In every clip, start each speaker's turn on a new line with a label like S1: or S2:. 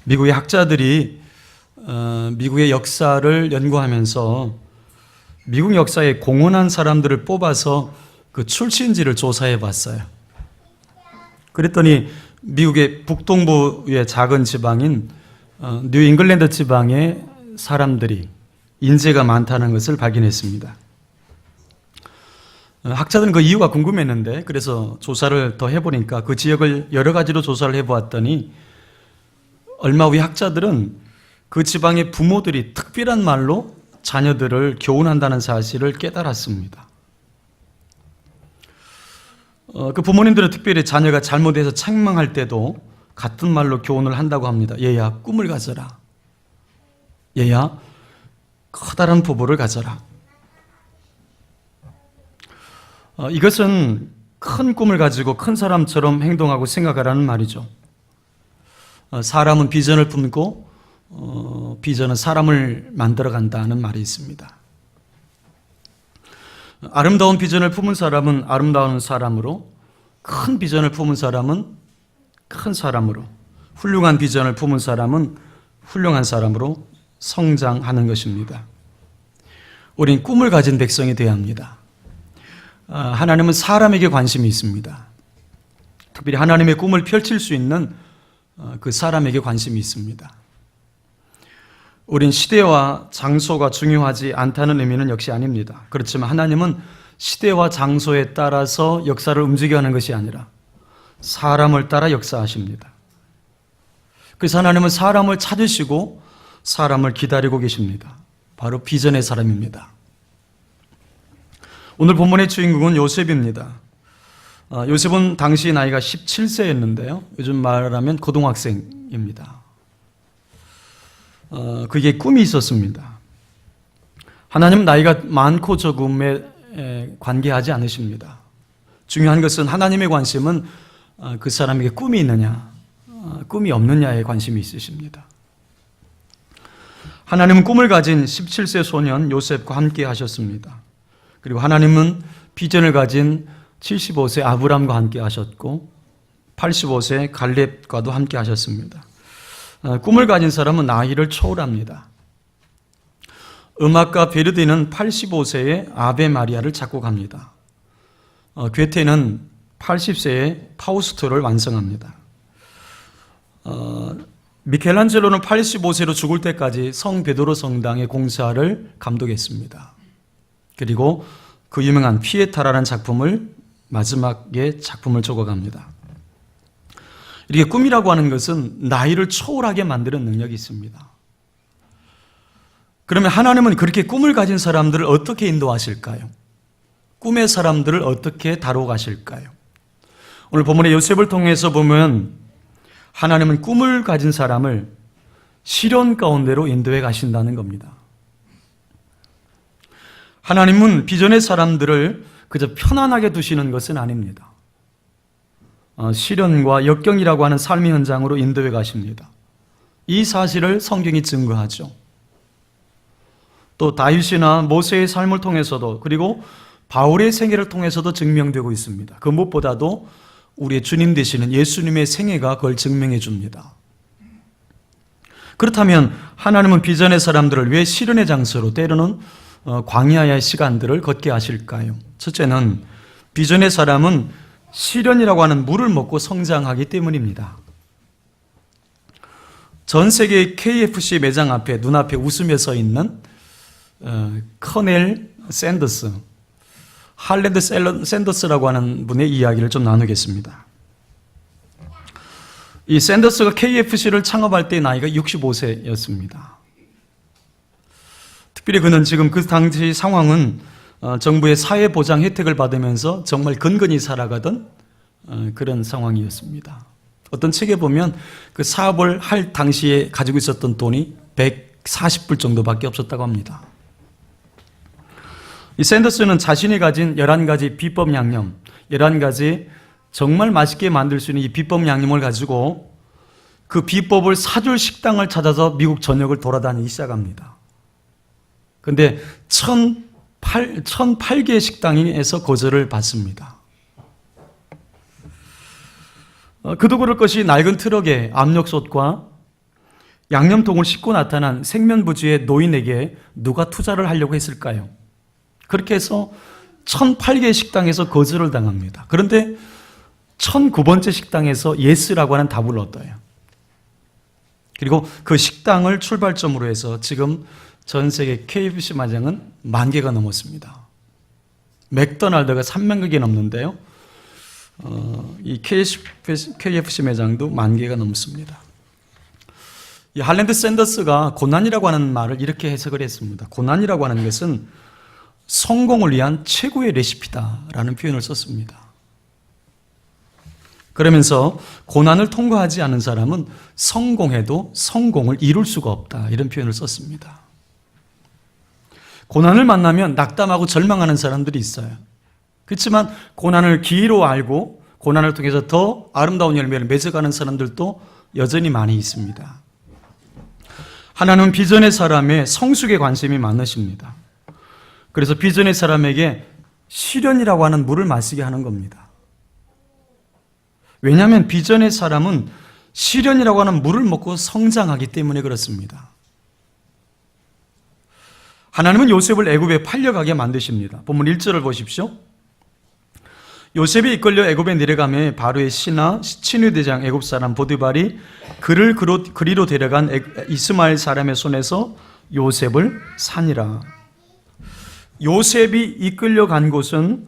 S1: 미국의 학자들이 미국의 역사를 연구하면서 미국 역사에 공헌한 사람들을 뽑아서 그 출신지를 조사해 봤어요. 그랬더니 미국의 북동부의 작은 지방인 뉴 잉글랜드 지방의 사람들이 인재가 많다는 것을 발견했습니다. 학자들은 그 이유가 궁금했는데 그래서 조사를 더 해보니까 그 지역을 여러 가지로 조사를 해보았더니 얼마 후에 학자들은 그 지방의 부모들이 특별한 말로 자녀들을 교훈한다는 사실을 깨달았습니다. 그 부모님들은 특별히 자녀가 잘못해서 책망할 때도 같은 말로 교훈을 한다고 합니다. 얘야, 꿈을 가져라. 얘야, 커다란 부부를 가져라. 이것은 큰 꿈을 가지고 큰 사람처럼 행동하고 생각하라는 말이죠. 사람은 비전을 품고 비전은 사람을 만들어간다는 말이 있습니다. 아름다운 비전을 품은 사람은 아름다운 사람으로, 큰 비전을 품은 사람은 큰 사람으로, 훌륭한 비전을 품은 사람은 훌륭한 사람으로 성장하는 것입니다. 우린 꿈을 가진 백성이 되어야 합니다. 하나님은 사람에게 관심이 있습니다. 특별히 하나님의 꿈을 펼칠 수 있는 그 사람에게 관심이 있습니다. 우린 시대와 장소가 중요하지 않다는 의미는 역시 아닙니다. 그렇지만 하나님은 시대와 장소에 따라서 역사를 움직여가는 것이 아니라 사람을 따라 역사하십니다. 그래서 하나님은 사람을 찾으시고 사람을 기다리고 계십니다. 바로 비전의 사람입니다. 오늘 본문의 주인공은 요셉입니다. 요셉은 당시 나이가 17세였는데요. 요즘 말하면 고등학생입니다. 그게 꿈이 있었습니다. 하나님은 나이가 많고 적음에 관계하지 않으십니다. 중요한 것은 하나님의 관심은 그 사람에게 꿈이 있느냐, 꿈이 없느냐에 관심이 있으십니다. 하나님은 꿈을 가진 17세 소년 요셉과 함께 하셨습니다. 그리고 하나님은 비전을 가진 75세 아브람과 함께 하셨고 85세 갈렙과도 함께 하셨습니다. 꿈을 가진 사람은 나이를 초월합니다. 음악가 베르디는 85세의 아베 마리아를 작곡합니다. 괴테는 80세에 파우스트를 완성합니다. 미켈란젤로는 85세로 죽을 때까지 성 베드로 성당의 공사를 감독했습니다. 그리고 그 유명한 피에타라는 작품을 마지막에 작품을 적어갑니다. 이렇게 꿈이라고 하는 것은 나이를 초월하게 만드는 능력이 있습니다. 그러면 하나님은 그렇게 꿈을 가진 사람들을 어떻게 인도하실까요? 꿈의 사람들을 어떻게 다뤄가실까요? 오늘 본문의 요셉을 통해서 보면 하나님은 꿈을 가진 사람을 시련 가운데로 인도해 가신다는 겁니다. 하나님은 비전의 사람들을 그저 편안하게 두시는 것은 아닙니다. 시련과 역경이라고 하는 삶의 현장으로 인도해 가십니다. 이 사실을 성경이 증거하죠. 또 다윗이나 모세의 삶을 통해서도 그리고 바울의 생애를 통해서도 증명되고 있습니다. 그 무엇보다도 우리의 주님 되시는 예수님의 생애가 그걸 증명해 줍니다. 그렇다면 하나님은 비전의 사람들을 왜 시련의 장소로 때로는 광야의 시간들을 걷게 하실까요? 첫째는 비전의 사람은 시련이라고 하는 물을 먹고 성장하기 때문입니다. 전 세계 KFC 매장 앞에 눈앞에 웃으며 서 있는 커넬 샌더스, 할랜드 샌더스라고 하는 분의 이야기를 좀 나누겠습니다. 이 샌더스가 KFC를 창업할 때 나이가 65세였습니다. 특별히 그는 지금 그 당시 상황은 정부의 사회보장 혜택을 받으면서 정말 근근히 살아가던 그런 상황이었습니다. 어떤 책에 보면 그 사업을 할 당시에 가지고 있었던 돈이 140불 정도밖에 없었다고 합니다. 이 샌더스는 자신이 가진 11가지 비법 양념, 11가지 정말 맛있게 만들 수 있는 이 비법 양념을 가지고 그 비법을 사줄 식당을 찾아서 미국 전역을 돌아다니기 시작합니다. 그런데 1008개의 식당에서 거절을 받습니다. 그도 그럴 것이 낡은 트럭에 압력솥과 양념통을 싣고 나타난 생면부지의 노인에게 누가 투자를 하려고 했을까요? 그렇게 해서 1008개의 식당에서 거절을 당합니다. 그런데 1009번째 식당에서 예스라고 하는 답을 얻어요. 그리고 그 식당을 출발점으로 해서 지금 전 세계 KFC 매장은 10,000개가 넘었습니다. 맥도날드가 3,000,000개 넘는데요. 이 KFC 매장도 10,000개가 넘습니다. 이 할랜드 샌더스가 고난이라고 하는 말을 이렇게 해석을 했습니다. 고난이라고 하는 것은 성공을 위한 최고의 레시피다라는 표현을 썼습니다. 그러면서 고난을 통과하지 않은 사람은 성공해도 성공을 이룰 수가 없다, 이런 표현을 썼습니다. 고난을 만나면 낙담하고 절망하는 사람들이 있어요. 그렇지만 고난을 기회로 알고 고난을 통해서 더 아름다운 열매를 맺어가는 사람들도 여전히 많이 있습니다. 하나님은 비전의 사람의 성숙에 관심이 많으십니다. 그래서 비전의 사람에게 시련이라고 하는 물을 마시게 하는 겁니다. 왜냐하면 비전의 사람은 시련이라고 하는 물을 먹고 성장하기 때문에 그렇습니다. 하나님은 요셉을 애굽에 팔려가게 만드십니다. 본문 1절을 보십시오. 요셉이 이끌려 애굽에 내려가며 바로의 신하 친위대장 애굽 사람 보디발이 그를 그리로 데려간 이스마엘 사람의 손에서 요셉을 산이라. 요셉이 이끌려간 곳은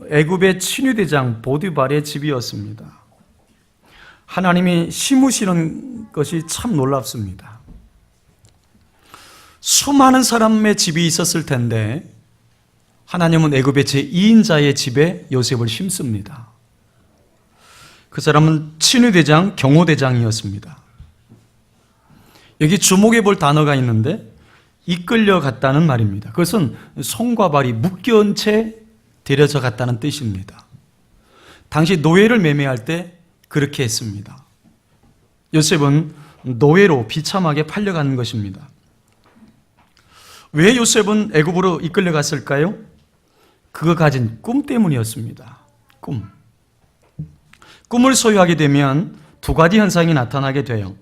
S1: 애굽의 친위대장 보디발의 집이었습니다. 하나님이 심으시는 것이 참 놀랍습니다. 수많은 사람의 집이 있었을 텐데 하나님은 애굽의 제2인자의 집에 요셉을 심습니다. 그 사람은 친위대장, 경호대장이었습니다. 여기 주목해 볼 단어가 있는데 이끌려갔다는 말입니다. 그것은 손과 발이 묶여온 채 데려져 갔다는 뜻입니다. 당시 노예를 매매할 때 그렇게 했습니다. 요셉은 노예로 비참하게 팔려가는 것입니다. 왜 요셉은 애굽으로 이끌려갔을까요? 그가 가진 꿈 때문이었습니다. 꿈을 소유하게 되면 두 가지 현상이 나타나게 돼요.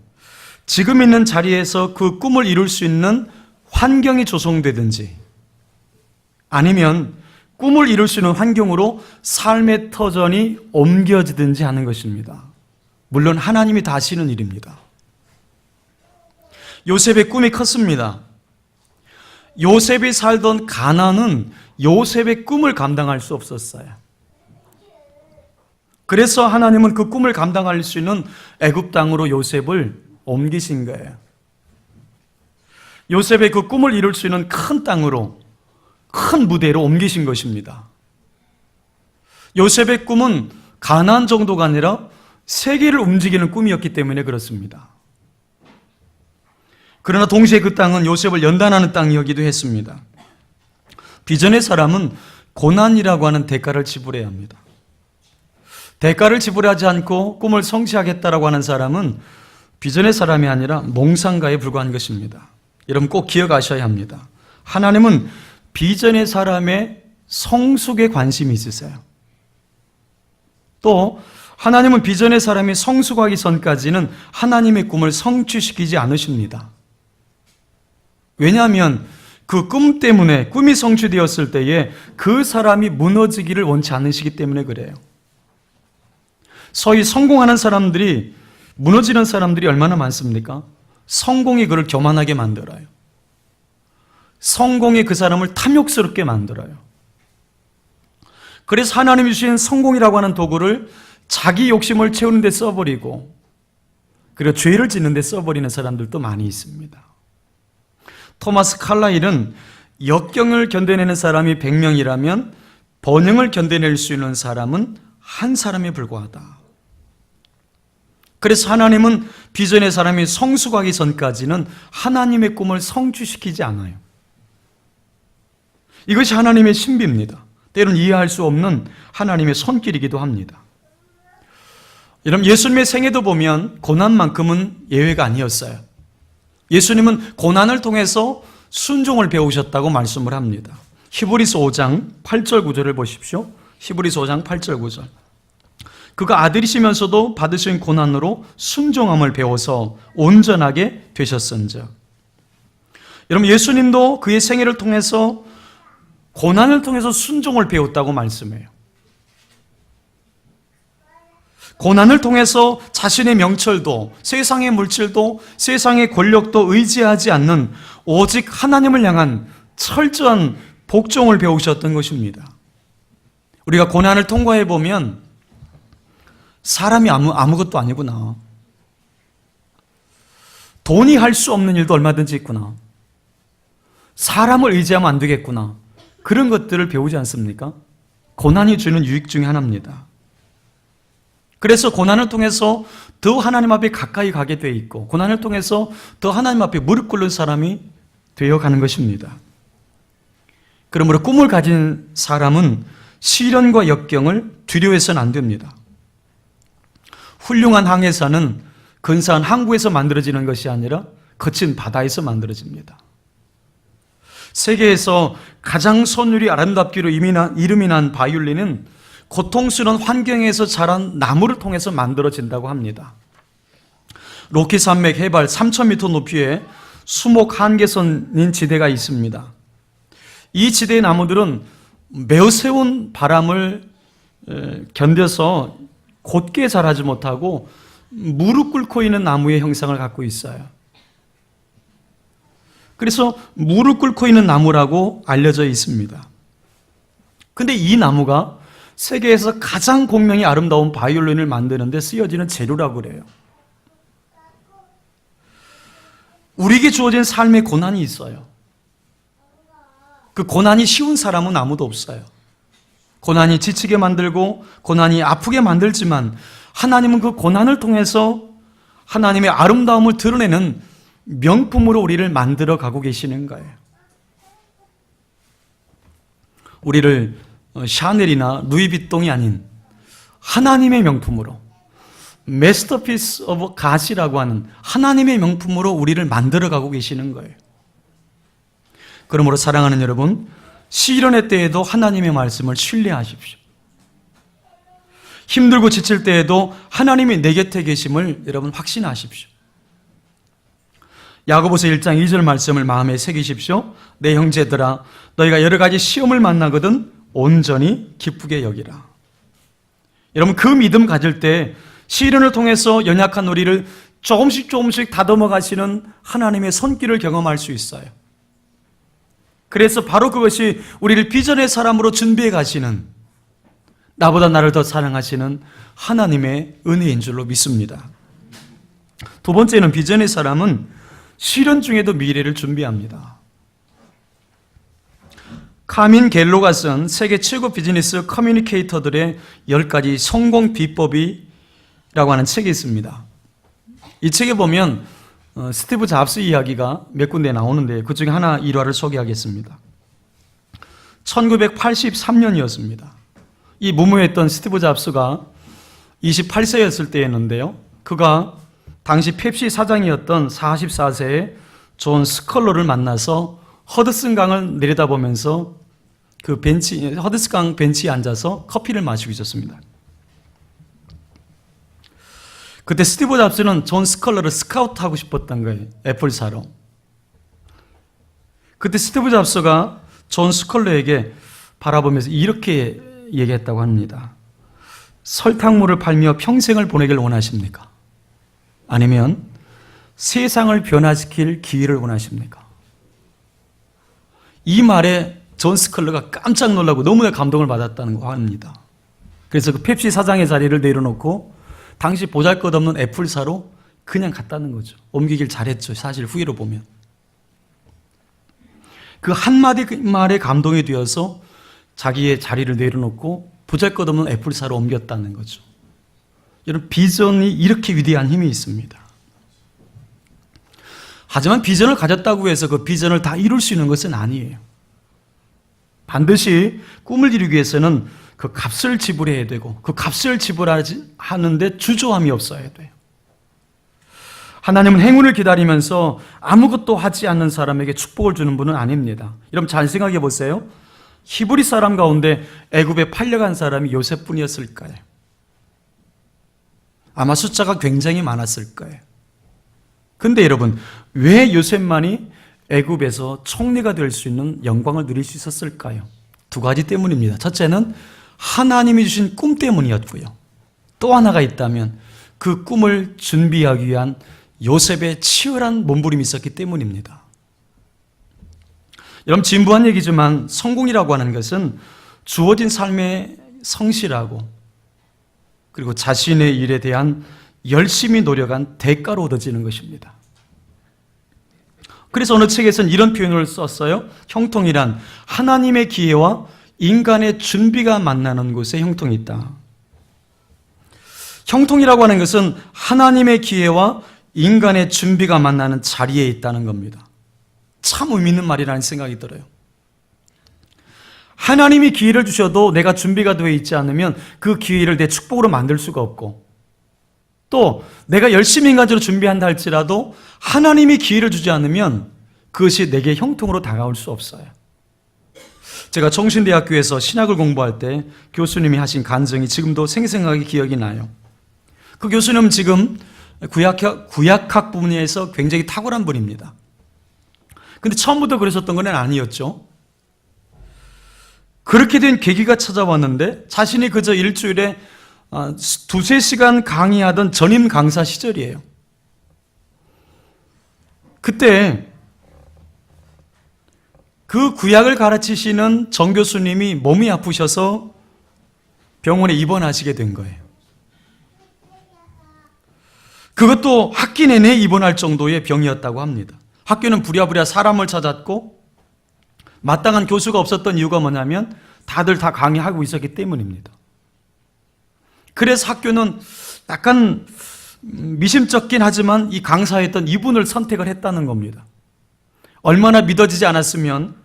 S1: 지금 있는 자리에서 그 꿈을 이룰 수 있는 환경이 조성되든지 아니면 꿈을 이룰 수 있는 환경으로 삶의 터전이 옮겨지든지 하는 것입니다. 물론 하나님이 다 하시는 일입니다. 요셉의 꿈이 컸습니다. 요셉이 살던 가나안은 요셉의 꿈을 감당할 수 없었어요. 그래서 하나님은 그 꿈을 감당할 수 있는 애굽 땅으로 요셉을 옮기신 거예요. 요셉의 그 꿈을 이룰 수 있는 큰 땅으로, 큰 무대로 옮기신 것입니다. 요셉의 꿈은 가나안 정도가 아니라 세계를 움직이는 꿈이었기 때문에 그렇습니다. 그러나 동시에 그 땅은 요셉을 연단하는 땅이었기도 했습니다. 비전의 사람은 고난이라고 하는 대가를 지불해야 합니다. 대가를 지불하지 않고 꿈을 성취하겠다라고 하는 사람은 비전의 사람이 아니라 몽상가에 불과한 것입니다. 여러분 꼭 기억하셔야 합니다. 하나님은 비전의 사람의 성숙에 관심이 있으세요. 또 하나님은 비전의 사람이 성숙하기 전까지는 하나님의 꿈을 성취시키지 않으십니다. 왜냐하면 그 꿈 때문에 꿈이 성취되었을 때에 그 사람이 무너지기를 원치 않으시기 때문에 그래요. 소위 성공하는 사람들이, 무너지는 사람들이 얼마나 많습니까? 성공이 그를 교만하게 만들어요. 성공이 그 사람을 탐욕스럽게 만들어요. 그래서 하나님이 주신 성공이라고 하는 도구를 자기 욕심을 채우는 데 써버리고 그리고 죄를 짓는 데 써버리는 사람들도 많이 있습니다. 토마스 칼라일은 역경을 견뎌내는 사람이 100명이라면 번영을 견뎌낼 수 있는 사람은 한 사람에 불과하다. 그래서 하나님은 비전의 사람이 성숙하기 전까지는 하나님의 꿈을 성취시키지 않아요. 이것이 하나님의 신비입니다. 때로는 이해할 수 없는 하나님의 손길이기도 합니다. 여러분, 예수님의 생애도 보면 고난만큼은 예외가 아니었어요. 예수님은 고난을 통해서 순종을 배우셨다고 말씀을 합니다. 히브리서 5장 8절 9절을 보십시오. 히브리서 5장 8절 9절. 그가 아들이시면서도 받으신 고난으로 순종함을 배워서 온전하게 되셨은즉. 여러분, 예수님도 그의 생애를 통해서 고난을 통해서 순종을 배웠다고 말씀해요. 고난을 통해서 자신의 명철도, 세상의 물질도, 세상의 권력도 의지하지 않는 오직 하나님을 향한 철저한 복종을 배우셨던 것입니다. 우리가 고난을 통과해 보면 사람이 아무것도 아니구나. 돈이 할 수 없는 일도 얼마든지 있구나. 사람을 의지하면 안 되겠구나. 그런 것들을 배우지 않습니까? 고난이 주는 유익 중에 하나입니다. 그래서 고난을 통해서 더 하나님 앞에 가까이 가게 돼 있고, 고난을 통해서 더 하나님 앞에 무릎 꿇는 사람이 되어가는 것입니다. 그러므로 꿈을 가진 사람은 시련과 역경을 두려워해서는 안 됩니다. 훌륭한 항해사는 근사한 항구에서 만들어지는 것이 아니라 거친 바다에서 만들어집니다. 세계에서 가장 선율이 아름답기로 이름이 난 바이올린은 고통스러운 환경에서 자란 나무를 통해서 만들어진다고 합니다. 로키 산맥 해발 3,000m 높이에 수목 한계선인 지대가 있습니다. 이 지대의 나무들은 매우 세운 바람을 견뎌서 곧게 자라지 못하고 무릎 꿇고 있는 나무의 형상을 갖고 있어요. 그래서 무릎 꿇고 있는 나무라고 알려져 있습니다. 근데 이 나무가 세계에서 가장 공명이 아름다운 바이올린을 만드는 데 쓰여지는 재료라고 그래요. 우리에게 주어진 삶의 고난이 있어요. 그 고난이 쉬운 사람은 아무도 없어요. 고난이 지치게 만들고 고난이 아프게 만들지만 하나님은 그 고난을 통해서 하나님의 아름다움을 드러내는 명품으로 우리를 만들어 가고 계시는 거예요. 우리를 샤넬이나 루이비통이 아닌 하나님의 명품으로, 마스터피스 오브 갓이라고 하는 하나님의 명품으로 우리를 만들어 가고 계시는 거예요. 그러므로 사랑하는 여러분, 시련의 때에도 하나님의 말씀을 신뢰하십시오. 힘들고 지칠 때에도 하나님이 내 곁에 계심을 여러분 확신하십시오. 야고보서 1장 2절 말씀을 마음에 새기십시오. 내 형제들아, 너희가 여러 가지 시험을 만나거든 온전히 기쁘게 여기라. 여러분, 그 믿음 가질 때 시련을 통해서 연약한 우리를 조금씩 다듬어 가시는 하나님의 손길을 경험할 수 있어요. 그래서 바로 그것이 우리를 비전의 사람으로 준비해 가시는, 나보다 나를 더 사랑하시는 하나님의 은혜인 줄로 믿습니다. 두 번째는 비전의 사람은 시련 중에도 미래를 준비합니다. 카민 갤로가 쓴 세계 최고 비즈니스 커뮤니케이터들의 10가지 성공 비법이라고 하는 책이 있습니다. 이 책에 보면 스티브 잡스 이야기가 몇 군데 나오는데 그 중에 하나 일화를 소개하겠습니다. 1983년이었습니다. 이 무모했던 스티브 잡스가 28세였을 때였는데요. 그가 당시 펩시 사장이었던 44세의 존 스컬러를 만나서 허드슨 강을 내려다보면서 그 허드슨 강 벤치에 앉아서 커피를 마시고 있었습니다. 그때 스티브 잡스는 존 스컬러를 스카우트하고 싶었던 거예요. 애플사로. 그때 스티브 잡스가 존 스컬러에게 바라보면서 이렇게 얘기했다고 합니다. 설탕물을 팔며 평생을 보내길 원하십니까? 아니면 세상을 변화시킬 기회를 원하십니까? 이 말에 존 스컬러가 깜짝 놀라고 너무나 감동을 받았다는 거 합니다. 그래서 그 펩시 사장의 자리를 내려놓고 당시 보잘것없는 애플사로 그냥 갔다는 거죠. 옮기길 잘했죠. 사실 후회로 보면. 그 한마디 말에 감동이 되어서 자기의 자리를 내려놓고 보잘것없는 애플사로 옮겼다는 거죠. 여러분, 비전이 이렇게 위대한 힘이 있습니다. 하지만 비전을 가졌다고 해서 그 비전을 다 이룰 수 있는 것은 아니에요. 반드시 꿈을 이루기 위해서는 그 값을 지불해야 되고 그 값을 지불하는데 주저함이 없어야 돼요. 하나님은 행운을 기다리면서 아무것도 하지 않는 사람에게 축복을 주는 분은 아닙니다. 여러분, 잘 생각해 보세요. 히브리 사람 가운데 애굽에 팔려간 사람이 요셉뿐이었을까요? 아마 숫자가 굉장히 많았을 거예요. 근데 여러분, 왜 요셉만이 애굽에서 총리가 될 수 있는 영광을 누릴 수 있었을까요? 두 가지 때문입니다. 첫째는 하나님이 주신 꿈 때문이었고요. 또 하나가 있다면 그 꿈을 준비하기 위한 요셉의 치열한 몸부림이 있었기 때문입니다. 여러분, 진부한 얘기지만 성공이라고 하는 것은 주어진 삶에 성실하고 그리고 자신의 일에 대한 열심히 노력한 대가로 얻어지는 것입니다. 그래서 어느 책에서는 이런 표현을 썼어요. 형통이란 하나님의 기회와 인간의 준비가 만나는 곳에 형통이 있다. 형통이라고 하는 것은 하나님의 기회와 인간의 준비가 만나는 자리에 있다는 겁니다. 참 의미 있는 말이라는 생각이 들어요. 하나님이 기회를 주셔도 내가 준비가 되어 있지 않으면 그 기회를 내 축복으로 만들 수가 없고, 또 내가 열심히 인간적으로 준비한다 할지라도 하나님이 기회를 주지 않으면 그것이 내게 형통으로 다가올 수 없어요. 제가 청신대학교에서 신학을 공부할 때 교수님이 하신 간증이 지금도 생생하게 기억이 나요. 그 교수님은 지금 구약학 분야에서 굉장히 탁월한 분입니다. 근데 처음부터 그러셨던 건 아니었죠. 그렇게 된 계기가 찾아왔는데 자신이 그저 일주일에 2-3시간 강의하던 전임 강사 시절이에요. 그때 그 구약을 가르치시는 정 교수님이 몸이 아프셔서 병원에 입원하시게 된 거예요. 그것도 학기 내내 입원할 정도의 병이었다고 합니다. 학교는 부랴부랴 사람을 찾았고 마땅한 교수가 없었던 이유가 뭐냐면 다들 다 강의하고 있었기 때문입니다. 그래서 학교는 약간 미심쩍긴 하지만 이 강사였던 이분을 선택을 했다는 겁니다. 얼마나 믿어지지 않았으면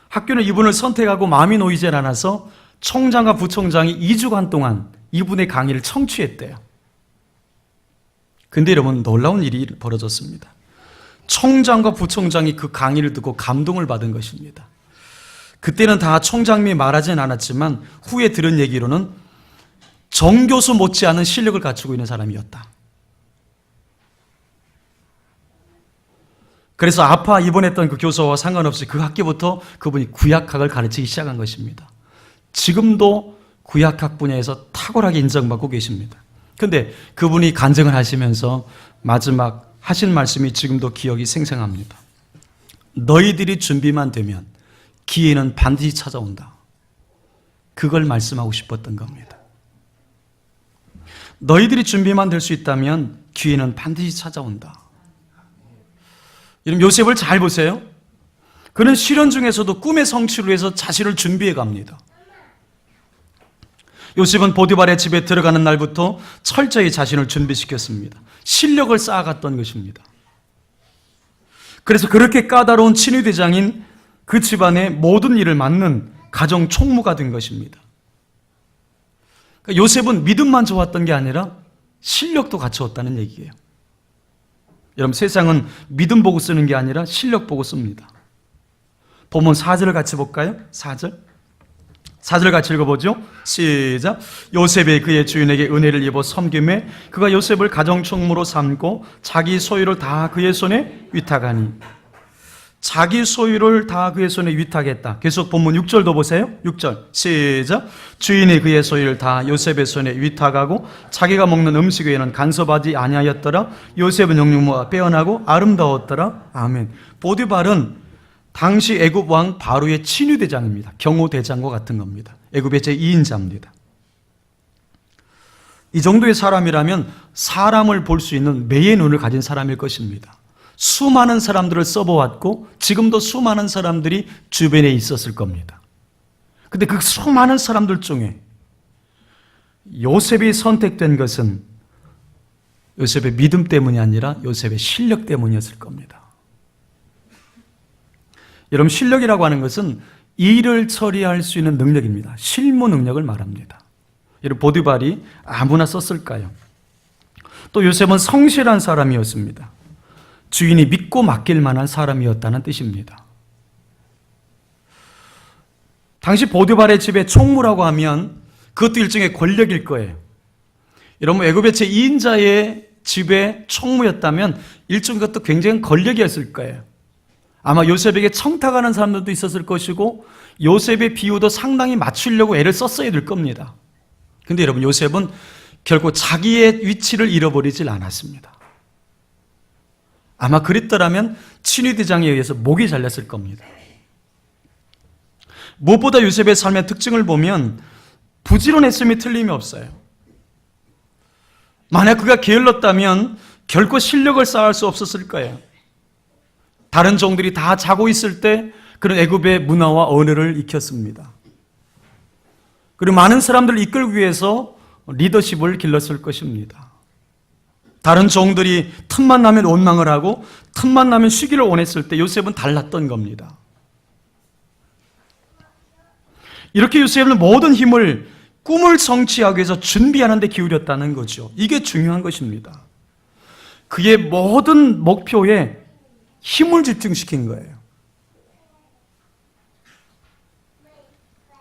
S1: 학교는 이분을 선택하고 마음이 놓이지 않아서 총장과 부총장이 2주간 동안 이분의 강의를 청취했대요. 근데 여러분, 놀라운 일이 벌어졌습니다. 총장과 부총장이 그 강의를 듣고 감동을 받은 것입니다. 그때는 다 총장님이 말하진 않았지만 후에 들은 얘기로는 정교수 못지않은 실력을 갖추고 있는 사람이었다. 그래서 아파 입원했던 그 교수와 상관없이 그 학기부터 그분이 구약학을 가르치기 시작한 것입니다. 지금도 구약학 분야에서 탁월하게 인정받고 계십니다. 그런데 그분이 간증을 하시면서 마지막 하신 말씀이 지금도 기억이 생생합니다. 너희들이 준비만 되면 기회는 반드시 찾아온다. 그걸 말씀하고 싶었던 겁니다. 너희들이 준비만 될 수 있다면 기회는 반드시 찾아온다. 여러분, 요셉을 잘 보세요. 그는 시련 중에서도 꿈의 성취를 위해서 자신을 준비해 갑니다. 요셉은 보디발의 집에 들어가는 날부터 철저히 자신을 준비시켰습니다. 실력을 쌓아갔던 것입니다. 그래서 그렇게 까다로운 친위대장인 그 집안의 모든 일을 맡는 가정 총무가 된 것입니다. 그러니까 요셉은 믿음만 좋았던 게 아니라 실력도 갖추었다는 얘기예요. 여러분, 세상은 믿음 보고 쓰는 게 아니라 실력 보고 씁니다. 본문 4절을 같이 볼까요? 4절 같이 읽어보죠. 시작. 요셉이 그의 주인에게 은혜를 입어 섬김에 그가 요셉을 가정총무로 삼고 자기 소유를 다 그의 손에 위탁하니. 자기 소유를 다 그의 손에 위탁했다. 계속 본문 6절도 보세요. 6절 시작. 주인이 그의 소유를 다 요셉의 손에 위탁하고 자기가 먹는 음식 외에는 간섭하지 아니하였더라. 요셉은 영육모가 빼어나고 아름다웠더라. 아멘. 보디발은 당시 애굽 왕 바로의 친위대장입니다. 경호대장과 같은 겁니다. 애굽의 제2인자입니다. 이 정도의 사람이라면 사람을 볼 수 있는 매의 눈을 가진 사람일 것입니다. 수많은 사람들을 써보았고 지금도 수많은 사람들이 주변에 있었을 겁니다. 근데 그 수많은 사람들 중에 요셉이 선택된 것은 요셉의 믿음 때문이 아니라 요셉의 실력 때문이었을 겁니다. 여러분, 실력이라고 하는 것은 일을 처리할 수 있는 능력입니다. 실무 능력을 말합니다. 여러분, 보디발이 아무나 썼을까요? 또 요셉은 성실한 사람이었습니다. 주인이 믿고 맡길 만한 사람이었다는 뜻입니다. 당시 보디발의 집에 총무라고 하면 그것도 일종의 권력일 거예요. 여러분, 애굽의 제2인자의 집의 총무였다면 일종의 것도 굉장히 권력이었을 거예요. 아마 요셉에게 청탁하는 사람들도 있었을 것이고 요셉의 비유도 상당히 맞추려고 애를 썼어야 될 겁니다. 근데 여러분, 요셉은 결코 자기의 위치를 잃어버리질 않았습니다. 아마 그랬더라면 친위대장에 의해서 목이 잘렸을 겁니다. 무엇보다 요셉의 삶의 특징을 보면 부지런했음이 틀림이 없어요. 만약 그가 게을렀다면 결코 실력을 쌓을 수 없었을 거예요. 다른 종들이 다 자고 있을 때 그런 애굽의 문화와 언어를 익혔습니다. 그리고 많은 사람들을 이끌기 위해서 리더십을 길렀을 것입니다. 다른 종들이 틈만 나면 원망을 하고 틈만 나면 쉬기를 원했을 때 요셉은 달랐던 겁니다. 이렇게 요셉은 모든 힘을 꿈을 성취하기 위해서 준비하는 데 기울였다는 거죠. 이게 중요한 것입니다. 그의 모든 목표에 힘을 집중시킨 거예요.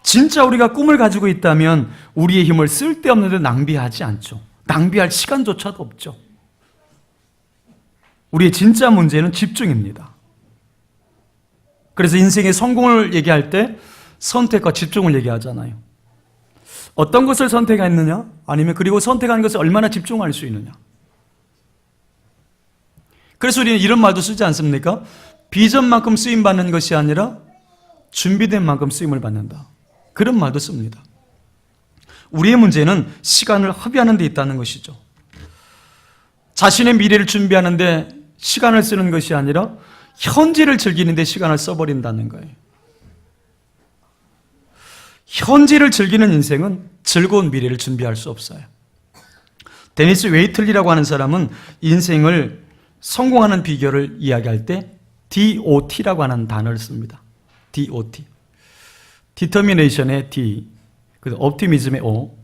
S1: 진짜 우리가 꿈을 가지고 있다면 우리의 힘을 쓸데없는 데 낭비하지 않죠. 낭비할 시간조차도 없죠. 우리의 진짜 문제는 집중입니다. 그래서 인생의 성공을 얘기할 때 선택과 집중을 얘기하잖아요. 어떤 것을 선택했느냐? 아니면 그리고 선택한 것을 얼마나 집중할 수 있느냐? 그래서 우리는 이런 말도 쓰지 않습니까? 비전만큼 쓰임받는 것이 아니라 준비된 만큼 쓰임을 받는다. 그런 말도 씁니다. 우리의 문제는 시간을 허비하는 데 있다는 것이죠. 자신의 미래를 준비하는데 시간을 쓰는 것이 아니라 현재를 즐기는 데 시간을 써버린다는 거예요. 현재를 즐기는 인생은 즐거운 미래를 준비할 수 없어요. 데니스 웨이틀리라고 하는 사람은 인생을 성공하는 비결을 이야기할 때 DOT라고 하는 단어를 씁니다. DOT. 디터미네이션의 D, 옵티미즘의 O,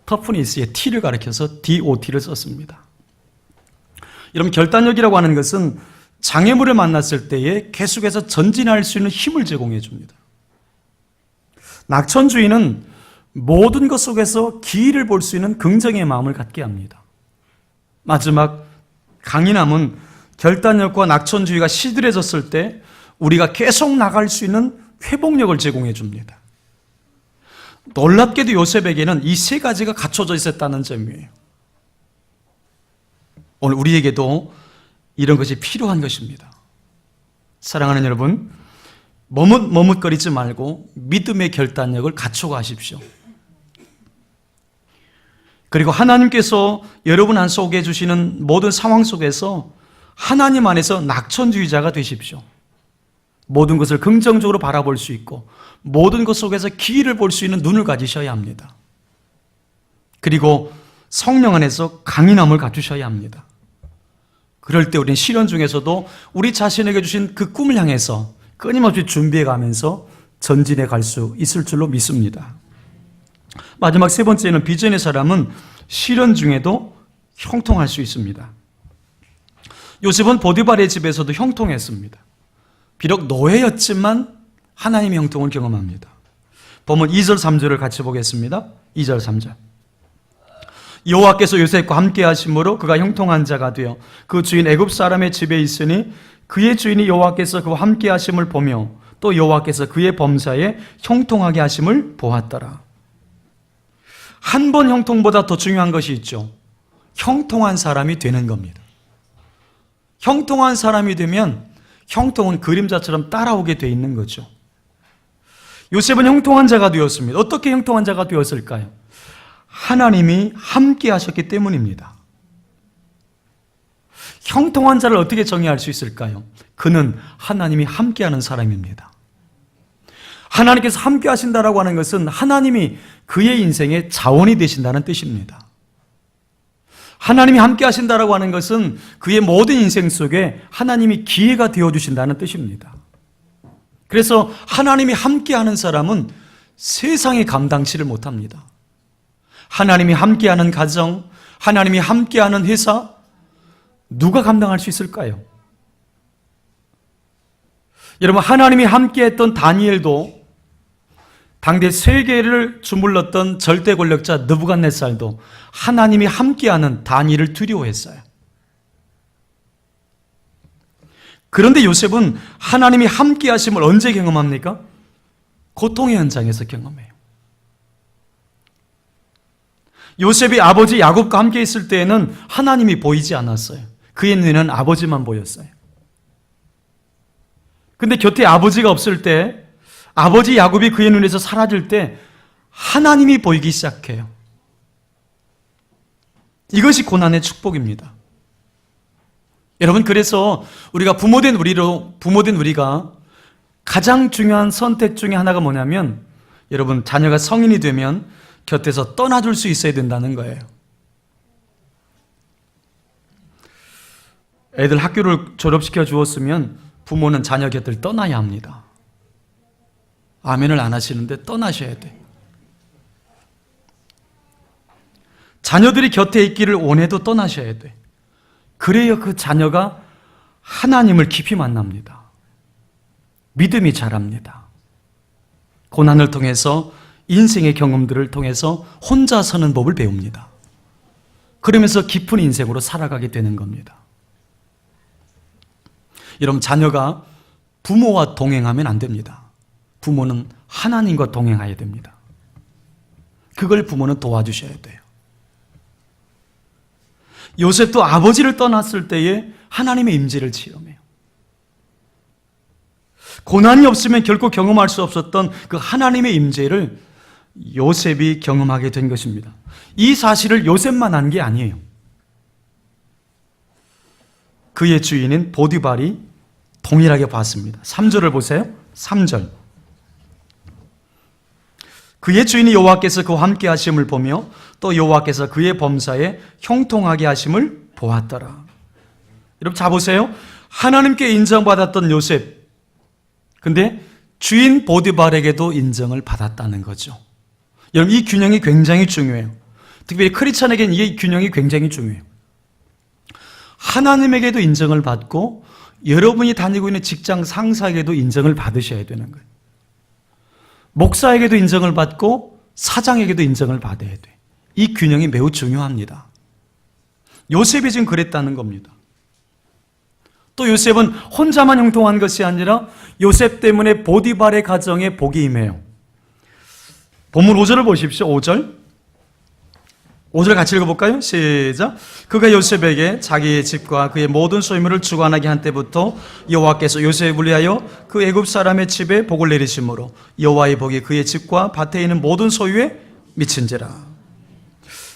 S1: 터프니스의 T를 가리켜서 DOT를 썼습니다. 여러분, 결단력이라고 하는 것은 장애물을 만났을 때에 계속해서 전진할 수 있는 힘을 제공해 줍니다. 낙천주의는 모든 것 속에서 기회를 볼 수 있는 긍정의 마음을 갖게 합니다. 마지막 강인함은 결단력과 낙천주의가 시들해졌을 때 우리가 계속 나갈 수 있는 회복력을 제공해 줍니다. 놀랍게도 요셉에게는 이 세 가지가 갖춰져 있었다는 점이에요. 오늘 우리에게도 이런 것이 필요한 것입니다. 사랑하는 여러분, 머뭇거리지 말고 믿음의 결단력을 갖춰가십시오. 그리고 하나님께서 여러분 안 속에 주시는 모든 상황 속에서 하나님 안에서 낙천주의자가 되십시오. 모든 것을 긍정적으로 바라볼 수 있고 모든 것 속에서 기회를 볼 수 있는 눈을 가지셔야 합니다. 그리고 성령 안에서 강인함을 갖추셔야 합니다. 그럴 때 우리는 시련 중에서도 우리 자신에게 주신 그 꿈을 향해서 끊임없이 준비해 가면서 전진해 갈 수 있을 줄로 믿습니다. 마지막 세 번째는 비전의 사람은 시련 중에도 형통할 수 있습니다. 요셉은 보디발의 집에서도 형통했습니다. 비록 노예였지만 하나님의 형통을 경험합니다. 보면 2절 3절을 같이 보겠습니다. 2절 3절. 여호와께서 요셉과 함께 하심으로 그가 형통한 자가 되어 그 주인 애굽 사람의 집에 있으니 그의 주인이 여호와께서 그와 함께 하심을 보며 또 여호와께서 그의 범사에 형통하게 하심을 보았더라. 한 번 형통보다 더 중요한 것이 있죠. 형통한 사람이 되는 겁니다. 형통한 사람이 되면 형통은 그림자처럼 따라오게 돼 있는 거죠. 요셉은 형통한 자가 되었습니다. 어떻게 형통한 자가 되었을까요? 하나님이 함께 하셨기 때문입니다. 형통한 자를 어떻게 정의할 수 있을까요? 그는 하나님이 함께하는 사람입니다. 하나님께서 함께 하신다라고 하는 것은 하나님이 그의 인생의 자원이 되신다는 뜻입니다. 하나님이 함께 하신다라고 하는 것은 그의 모든 인생 속에 하나님이 기회가 되어주신다는 뜻입니다. 그래서 하나님이 함께하는 사람은 세상에 감당치를 못합니다. 하나님이 함께하는 가정, 하나님이 함께하는 회사, 누가 감당할 수 있을까요? 여러분, 하나님이 함께했던 다니엘도 당대 세계를 주물렀던 절대 권력자 느부갓네살도 하나님이 함께하는 다니엘을 두려워했어요. 그런데 요셉은 하나님이 함께하심을 언제 경험합니까? 고통의 현장에서 경험해요. 요셉이 아버지 야곱과 함께 있을 때에는 하나님이 보이지 않았어요. 그의 눈에는 아버지만 보였어요. 근데 곁에 아버지가 없을 때, 아버지 야곱이 그의 눈에서 사라질 때 하나님이 보이기 시작해요. 이것이 고난의 축복입니다. 여러분, 그래서 우리가 부모된 우리가 가장 중요한 선택 중에 하나가 뭐냐면, 여러분, 자녀가 성인이 되면 곁에서 떠나줄 수 있어야 된다는 거예요. 애들 학교를 졸업시켜 주었으면 부모는 자녀 곁을 떠나야 합니다. 아멘을 안 하시는데 떠나셔야 돼. 자녀들이 곁에 있기를 원해도 떠나셔야 돼. 그래야 그 자녀가 하나님을 깊이 만납니다. 믿음이 자랍니다. 고난을 통해서, 인생의 경험들을 통해서 혼자 서는 법을 배웁니다. 그러면서 깊은 인생으로 살아가게 되는 겁니다. 여러분, 자녀가 부모와 동행하면 안 됩니다. 부모는 하나님과 동행해야 됩니다. 그걸 부모는 도와주셔야 돼요. 요셉도 아버지를 떠났을 때에 하나님의 임재를 체험해요. 고난이 없으면 결코 경험할 수 없었던 그 하나님의 임재를 요셉이 경험하게 된 것입니다. 이 사실을 요셉만 한 게 아니에요. 그의 주인인 보디발이 동일하게 봤습니다. 3절을 보세요. 3절. 그의 주인이 여호와께서 그와 함께 하심을 보며 또 여호와께서 그의 범사에 형통하게 하심을 보았더라. 여러분, 자 보세요. 하나님께 인정받았던 요셉, 근데 주인 보디발에게도 인정을 받았다는 거죠. 여러분, 이 균형이 굉장히 중요해요. 특별히 크리스찬에게는 이 균형이 굉장히 중요해요. 하나님에게도 인정을 받고 여러분이 다니고 있는 직장 상사에게도 인정을 받으셔야 되는 거예요. 목사에게도 인정을 받고 사장에게도 인정을 받아야 돼. 이 균형이 매우 중요합니다. 요셉이 지금 그랬다는 겁니다. 또 요셉은 혼자만 형통한 것이 아니라 요셉 때문에 보디발의 가정에 복이 임해요. 본문 5절을 보십시오. 5절 같이 읽어볼까요? 시작. 그가 요셉에게 자기의 집과 그의 모든 소유물을 주관하게 한 때부터 여호와께서 요셉을 위하여 그 애굽 사람의 집에 복을 내리심으로 여호와의 복이 그의 집과 밭에 있는 모든 소유에 미친지라.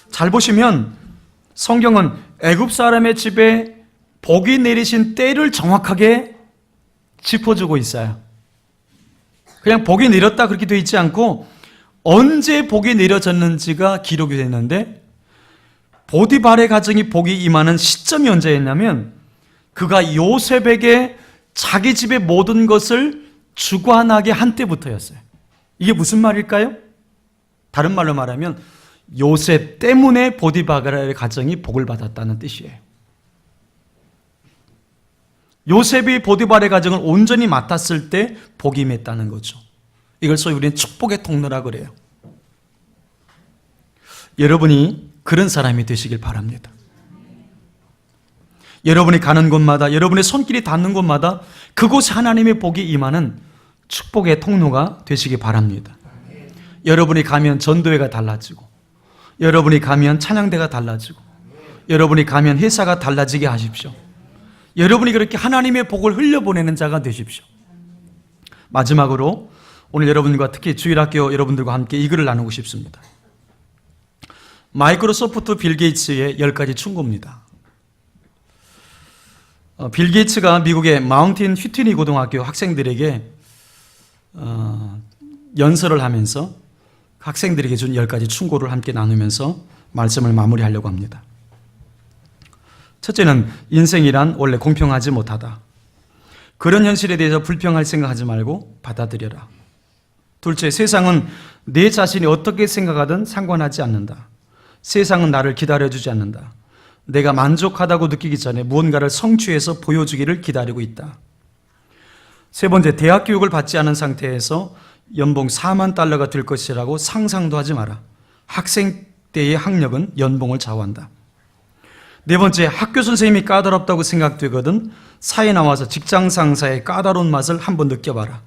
S1: 잘 보시면 성경은 애굽 사람의 집에 복이 내리신 때를 정확하게 짚어주고 있어요. 그냥 복이 내렸다 그렇게 되어 있지 않고 언제 복이 내려졌는지가 기록이 됐는데, 보디발의 가정이 복이 임하는 시점이 언제였냐면 그가 요셉에게 자기 집의 모든 것을 주관하게 한 때부터였어요. 이게 무슨 말일까요? 다른 말로 말하면 요셉 때문에 보디발의 가정이 복을 받았다는 뜻이에요. 요셉이 보디발의 가정을 온전히 맡았을 때 복이 임했다는 거죠. 이걸 소위 우리는 축복의 통로라 그래요. 여러분이 그런 사람이 되시길 바랍니다. 여러분이 가는 곳마다, 여러분의 손길이 닿는 곳마다 그곳에 하나님의 복이 임하는 축복의 통로가 되시기 바랍니다. 여러분이 가면 전도회가 달라지고, 여러분이 가면 찬양대가 달라지고, 여러분이 가면 회사가 달라지게 하십시오. 여러분이 그렇게 하나님의 복을 흘려보내는 자가 되십시오. 마지막으로 오늘 여러분과 특히 주일학교 여러분들과 함께 이 글을 나누고 싶습니다. 마이크로소프트 빌 게이츠의 10가지 충고입니다. 빌 게이츠가 미국의 마운틴 휘트니 고등학교 학생들에게 연설을 하면서 학생들에게 준 10가지 충고를 함께 나누면서 말씀을 마무리하려고 합니다. 첫째는 인생이란 원래 공평하지 못하다. 그런 현실에 대해서 불평할 생각하지 말고 받아들여라. 둘째, 세상은 내 자신이 어떻게 생각하든 상관하지 않는다. 세상은 나를 기다려주지 않는다. 내가 만족하다고 느끼기 전에 무언가를 성취해서 보여주기를 기다리고 있다. 세 번째, 대학 교육을 받지 않은 상태에서 연봉 4만 달러가 될 것이라고 상상도 하지 마라. 학생 때의 학력은 연봉을 좌우한다. 네 번째, 학교 선생님이 까다롭다고 생각되거든 사회 나와서 직장 상사의 까다로운 맛을 한번 느껴봐라.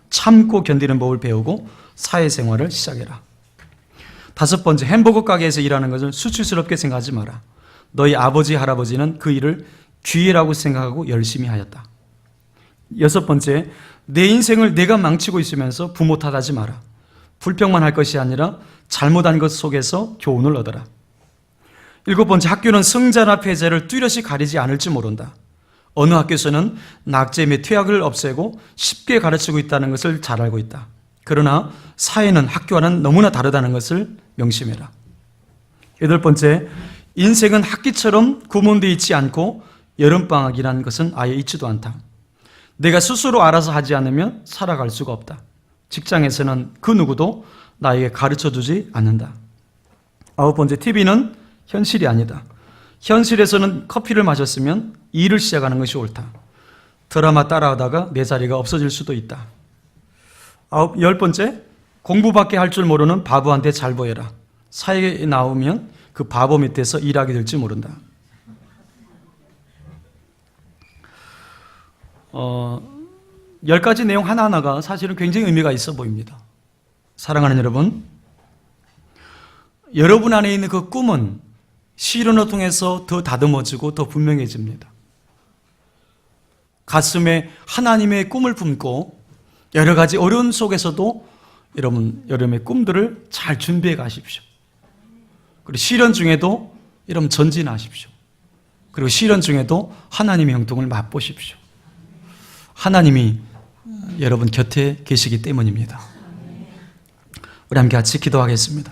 S1: 참고 견디는 법을 배우고 사회생활을 시작해라. 다섯 번째, 햄버거 가게에서 일하는 것을 수치스럽게 생각하지 마라. 너희 아버지, 할아버지는 그 일을 기회라고 생각하고 열심히 하였다. 여섯 번째, 내 인생을 내가 망치고 있으면서 부모 탓하지 마라. 불평만 할 것이 아니라 잘못한 것 속에서 교훈을 얻어라. 일곱 번째, 학교는 승자나 패자를 뚜렷이 가리지 않을지 모른다. 어느 학교에서는 낙제 및 퇴학을 없애고 쉽게 가르치고 있다는 것을 잘 알고 있다. 그러나 사회는 학교와는 너무나 다르다는 것을 명심해라. 여덟 번째, 인생은 학기처럼 구몬되어 있지 않고 여름방학이라는 것은 아예 있지도 않다. 내가 스스로 알아서 하지 않으면 살아갈 수가 없다. 직장에서는 그 누구도 나에게 가르쳐주지 않는다. 아홉 번째, TV는 현실이 아니다. 현실에서는 커피를 마셨으면 일을 시작하는 것이 옳다. 드라마 따라하다가 내 자리가 없어질 수도 있다. 열 번째, 공부밖에 할 줄 모르는 바보한테 잘 보여라. 사회에 나오면 그 바보 밑에서 일하게 될지 모른다. 10가지 내용 하나하나가 사실은 굉장히 의미가 있어 보입니다. 사랑하는 여러분, 여러분 안에 있는 그 꿈은 시련을 통해서 더 다듬어지고 더 분명해집니다. 가슴에 하나님의 꿈을 품고 여러 가지 어려움 속에서도 여러분의 꿈들을 잘 준비해 가십시오. 그리고 시련 중에도 여러분 전진하십시오. 그리고 시련 중에도 하나님의 형통을 맛보십시오. 하나님이 여러분 곁에 계시기 때문입니다. 우리 함께 같이 기도하겠습니다.